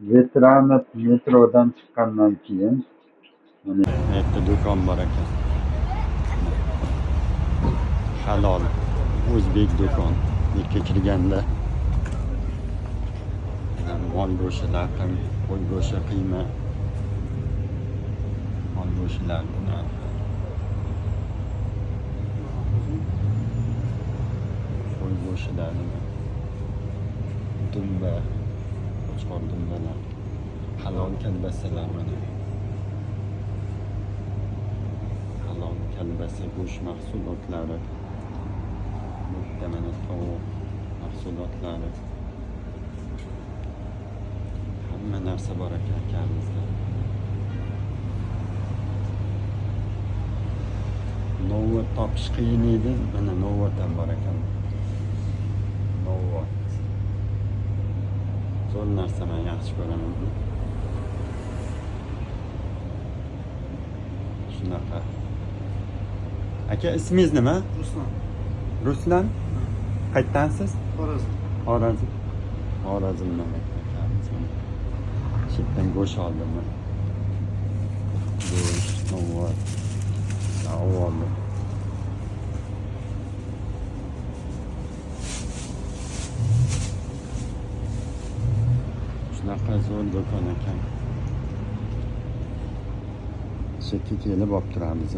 Veteranov metrodan chiqqandan keyin Bu yerda do'kon bor ekan. Halol o'zbek do'kon. Bu yerga kirganda mol go'shti, laqim, qo'y go'shti, qiyma, mol go'shtlar bo'ladi. Qo'y go'shtlari, dumba, qo'chqor dumbalar, halol kalbasalar mana. Halol kalbasa go'sht mahsulotlari. Bitta mana tovuq mahsulotlari. Hamma narsa bor ekan akamizda. Novvot topish qiyin edi. Mana novvot ham bor ekan. Novvot. Zo'r narsa, men yaxshi ko'raman. Shunaqa. Aka, ismingiz nima? Ruslan. Ruslan? Qayerdansiz? Xorazm. Xorazm. Xorazmdan akamiz. Chetdan go'sht oldim men. Go'sht, novvot. Oldim. Shunaqa zo'r do'kon ekan. Chekka kelib olib turamiz.